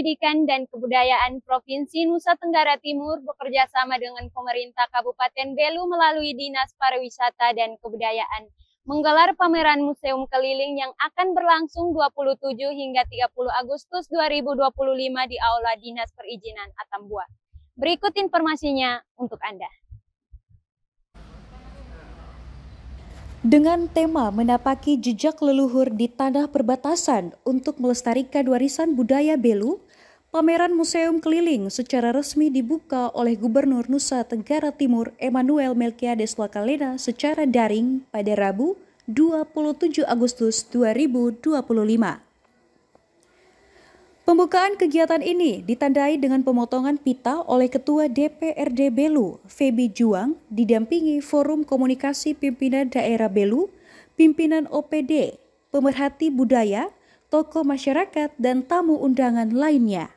Pendidikan dan Kebudayaan Provinsi Nusa Tenggara Timur bekerja sama dengan pemerintah Kabupaten Belu melalui Dinas Pariwisata dan Kebudayaan menggelar pameran museum keliling yang akan berlangsung 27 hingga 30 Agustus 2025 di Aula Dinas Perizinan Atambua. Berikut informasinya untuk Anda. Dengan tema menapaki jejak leluhur di tanah perbatasan untuk melestarikan warisan budaya Belu, pameran museum keliling secara resmi dibuka oleh Gubernur Nusa Tenggara Timur Emmanuel Melquiades Lakalena secara daring pada Rabu 27 Agustus 2025. Pembukaan kegiatan ini ditandai dengan pemotongan pita oleh Ketua DPRD Belu, Feby Juang, didampingi Forum Komunikasi Pimpinan Daerah Belu, pimpinan OPD, pemerhati budaya, tokoh masyarakat, dan tamu undangan lainnya.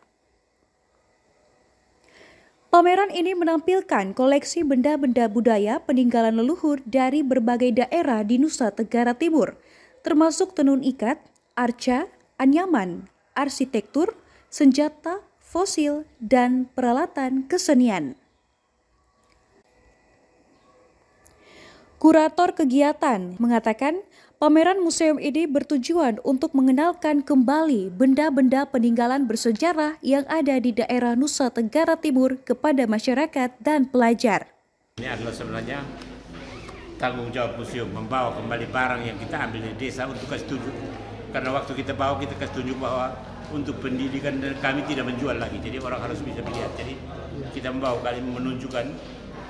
Pameran ini menampilkan koleksi benda-benda budaya peninggalan leluhur dari berbagai daerah di Nusa Tenggara Timur, termasuk tenun ikat, arca, anyaman, arsitektur, senjata, fosil, dan peralatan kesenian. Kurator kegiatan mengatakan pameran museum ini bertujuan untuk mengenalkan kembali benda-benda peninggalan bersejarah yang ada di daerah Nusa Tenggara Timur kepada masyarakat dan pelajar. Ini adalah sebenarnya tanggung jawab museum membawa kembali barang yang kita ambil dari desa untuk kasih tunjuk. Karena waktu kita bawa, kita kasih tunjuk bahwa untuk pendidikan dan kami tidak menjual lagi. Jadi orang harus bisa melihat. Jadi kita membawa kali menunjukkan,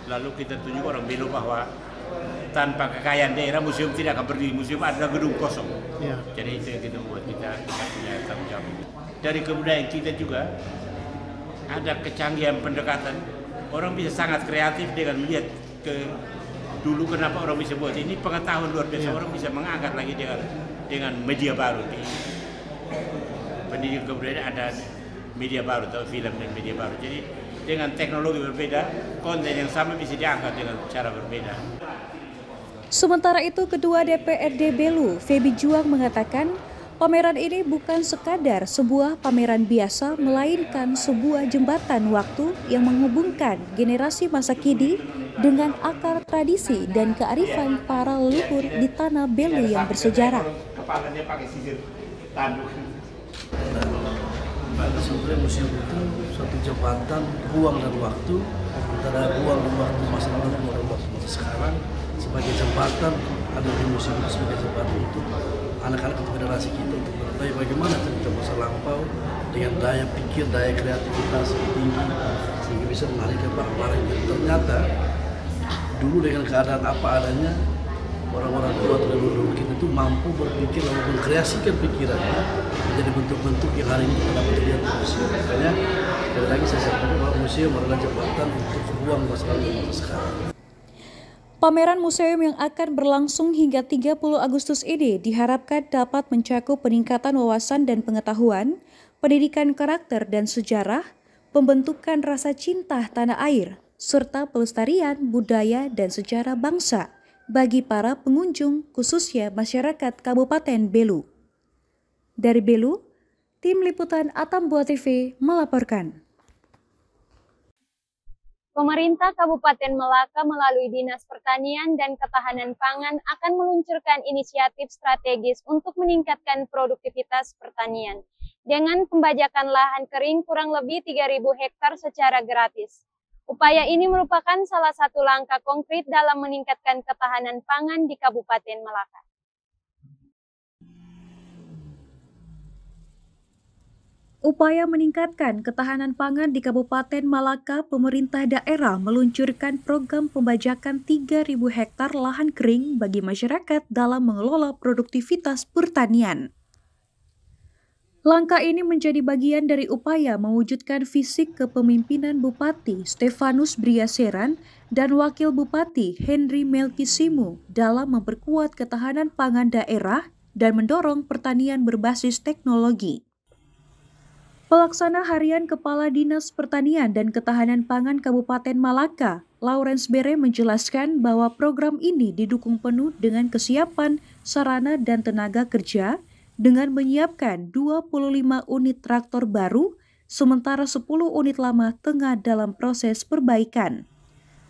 lalu kita tunjuk orang Belu bahwa tanpa kekayaan daerah museum tidak akan berdiri. Museum adalah gedung kosong. Ya. Jadi itu yang kita buat, kita punya tanggung jawab. Dari kebudayaan kita juga ada kecanggihan pendekatan. Orang bisa sangat kreatif dengan melihat ke dulu kenapa orang bisa buat ini, pengetahuan luar biasa. Orang bisa mengangkat lagi dengan media baru. Di pendidikan kebudayaan ada media baru atau film dan media baru. Jadi dengan teknologi berbeda, konten yang sama bisa diangkat dengan cara berbeda. Sementara itu, Ketua DPRD Belu, Feby Juang mengatakan pameran ini bukan sekadar sebuah pameran biasa, melainkan sebuah jembatan waktu yang menghubungkan generasi masa kini dengan akar tradisi dan kearifan para leluhur di tanah Belu yang bersejarah. Kepalanya pakai sisir tanduk. Sebenarnya museum itu suatu jembatan ruang dan waktu antara ruang dan waktu masa lalu dan waktu masa sekarang. Sebagai jembatan ada di museum sebagai jembatan untuk anak-anak atau generasi kita untuk mengetahui bagaimana cerita masa lampau dengan daya pikir, daya kreativitas yang tinggi sehingga bisa mengalihkan barang-barang yang ternyata dulu dengan keadaan apa adanya orang-orang tua atau leluhur kita itu mampu berpikir lalu mengkreasikan pikirannya menjadi bentuk-bentuk yang hari ini kita dapat lihat di museum. Makanya sekali lagi saya sampaikan bahwa museum adalah jembatan untuk ruang masa lalu dan masa sekarang. Pameran museum yang akan berlangsung hingga 30 Agustus ini diharapkan dapat mencakup peningkatan wawasan dan pengetahuan, pendidikan karakter dan sejarah, pembentukan rasa cinta tanah air, serta pelestarian budaya dan sejarah bangsa bagi para pengunjung, khususnya masyarakat Kabupaten Belu. Dari Belu, Tim Liputan Atambua TV melaporkan. Pemerintah Kabupaten Melaka melalui Dinas Pertanian dan Ketahanan Pangan akan meluncurkan inisiatif strategis untuk meningkatkan produktivitas pertanian dengan pembajakan lahan kering kurang lebih 3.000 hektar secara gratis. Upaya ini merupakan salah satu langkah konkret dalam meningkatkan ketahanan pangan di Kabupaten Melaka. Upaya meningkatkan ketahanan pangan di Kabupaten Malaka, pemerintah daerah meluncurkan program pembajakan 3.000 hektar lahan kering bagi masyarakat dalam mengelola produktivitas pertanian. Langkah ini menjadi bagian dari upaya mewujudkan visi kepemimpinan Bupati Stefanus Briaseran dan Wakil Bupati Henry Melkisimu dalam memperkuat ketahanan pangan daerah dan mendorong pertanian berbasis teknologi. Pelaksana Harian Kepala Dinas Pertanian dan Ketahanan Pangan Kabupaten Malaka, Lawrence Bere menjelaskan bahwa program ini didukung penuh dengan kesiapan sarana dan tenaga kerja dengan menyiapkan 25 unit traktor baru sementara 10 unit lama tengah dalam proses perbaikan.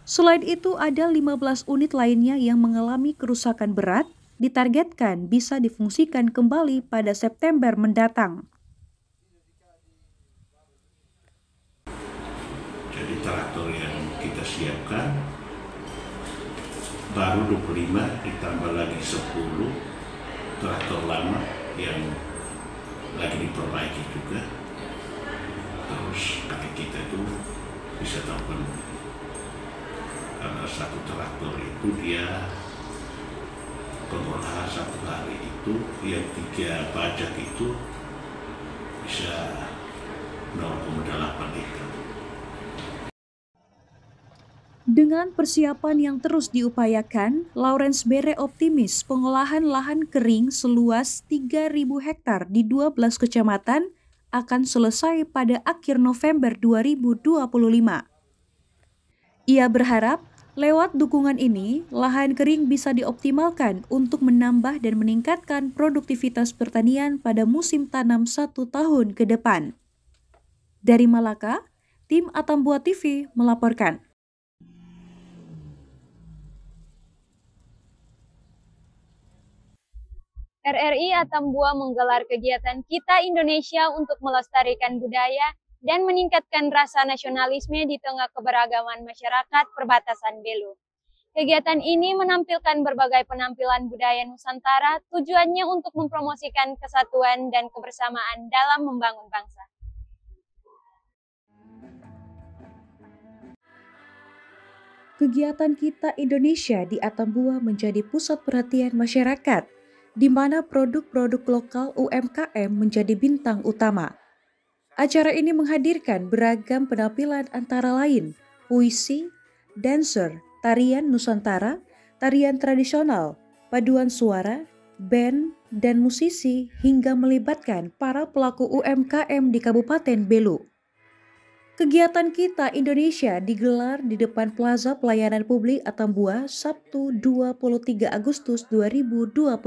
Selain itu, ada 15 unit lainnya yang mengalami kerusakan berat, ditargetkan bisa difungsikan kembali pada September mendatang. Jadi traktor yang kita siapkan baru 25 ditambah lagi 10 traktor lama yang lagi diperbaiki juga. Terus kaki kita itu bisa tahu karena satu traktor itu dia pengolahan satu hari itu yang 3 bajak itu bisa 0,8 liter. Dengan persiapan yang terus diupayakan, Lawrence Bere optimis pengolahan lahan kering seluas 3.000 hektar di 12 kecamatan akan selesai pada akhir November 2025. Ia berharap lewat dukungan ini, lahan kering bisa dioptimalkan untuk menambah dan meningkatkan produktivitas pertanian pada musim tanam 1 tahun ke depan. Dari Malaka, tim Atambua TV melaporkan. RRI Atambua menggelar kegiatan Kita Indonesia untuk melestarikan budaya dan meningkatkan rasa nasionalisme di tengah keberagaman masyarakat perbatasan Belu. Kegiatan ini menampilkan berbagai penampilan budaya Nusantara, tujuannya untuk mempromosikan kesatuan dan kebersamaan dalam membangun bangsa. Kegiatan Kita Indonesia di Atambua menjadi pusat perhatian masyarakat, di mana produk-produk lokal UMKM menjadi bintang utama. Acara ini menghadirkan beragam penampilan antara lain puisi, dancer, tarian Nusantara, tarian tradisional, paduan suara, band, dan musisi hingga melibatkan para pelaku UMKM di Kabupaten Belu. Kegiatan Kita Indonesia digelar di depan Plaza Pelayanan Publik Atambua Sabtu 23 Agustus 2025.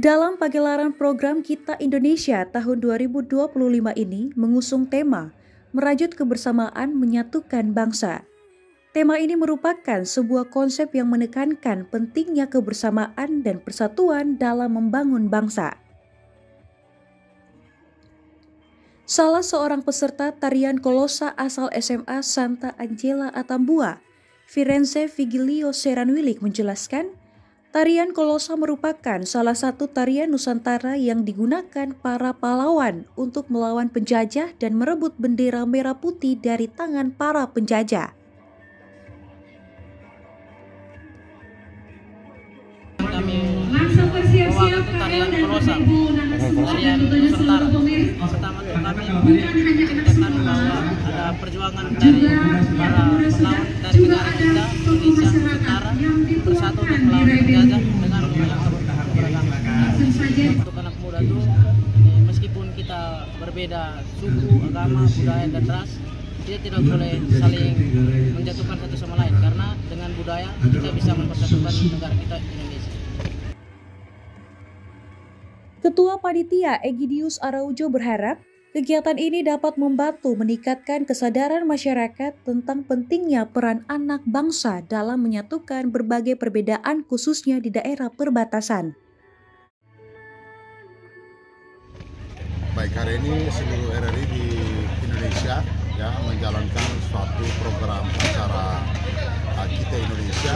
Dalam pagelaran program Kita Indonesia tahun 2025 ini mengusung tema Merajut Kebersamaan Menyatukan Bangsa. Tema ini merupakan sebuah konsep yang menekankan pentingnya kebersamaan dan persatuan dalam membangun bangsa. Salah seorang peserta tarian Kolosa asal SMA Santa Angela Atambua, Firenze Vigilio Seranwilik menjelaskan, tarian Kolosa merupakan salah satu tarian Nusantara yang digunakan para pahlawan untuk melawan penjajah dan merebut bendera merah putih dari tangan para penjajah. Kami bawakan tarian Kolosa, tarian Nusantara. Pertama kami menceritakan bahwa ada perjuangan dari para pahlawan dari negara kita, Indonesia, Nusantara, bersatu untuk melawan penjajah dengan keberagaman. Untuk anak muda itu, meskipun kita berbeda suku, agama, budaya, dan ras, kita tidak boleh saling menjatuhkan satu sama lain, karena dengan budaya kita bisa mempersatukan negara kita Indonesia. Ketua Panitia Egidius Araujo berharap kegiatan ini dapat membantu meningkatkan kesadaran masyarakat tentang pentingnya peran anak bangsa dalam menyatukan berbagai perbedaan khususnya di daerah perbatasan. Baik, hari ini seluruh RRI di Indonesia ya menjalankan suatu program acara Kita Indonesia,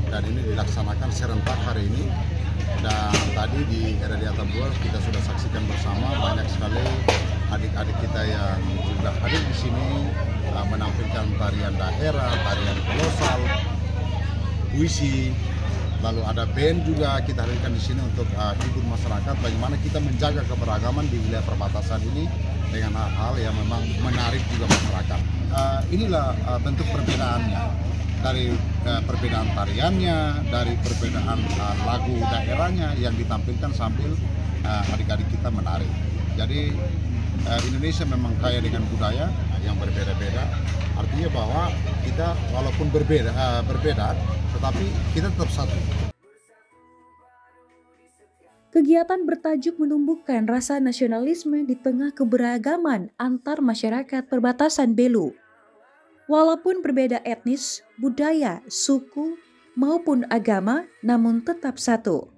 dan ini dilaksanakan serentak hari ini. Dan tadi di RRI Atambua kita sudah saksikan bersama banyak sekali adik-adik kita yang sudah hadir di sini menampilkan tarian daerah, tarian kolosal, puisi, lalu ada band juga kita hadirkan di sini untuk hibur masyarakat bagaimana kita menjaga keberagaman di wilayah perbatasan ini dengan hal-hal yang memang menarik juga masyarakat. Inilah bentuk perbedaannya. Dari perbedaan tariannya, dari perbedaan lagu daerahnya yang ditampilkan sambil adik-adik kita menari. Jadi Indonesia memang kaya dengan budaya yang berbeda-beda. Artinya bahwa kita walaupun berbeda, tetapi kita tetap satu. Kegiatan bertajuk menumbuhkan rasa nasionalisme di tengah keberagaman antar masyarakat perbatasan Belu. Walaupun berbeda etnis, budaya, suku, maupun agama, namun tetap satu.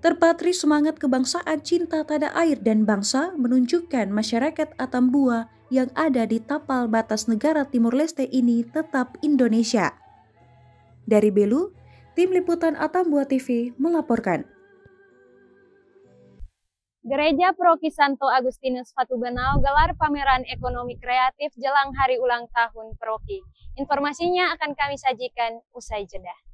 Terpatri semangat kebangsaan cinta tanah air dan bangsa menunjukkan masyarakat Atambua yang ada di tapal batas negara Timur Leste ini tetap Indonesia. Dari Belu, tim liputan Atambua TV melaporkan. Gereja Paroki Santo Agustinus Fatubenau gelar pameran ekonomi kreatif jelang hari ulang tahun Paroki. Informasinya akan kami sajikan usai jeda.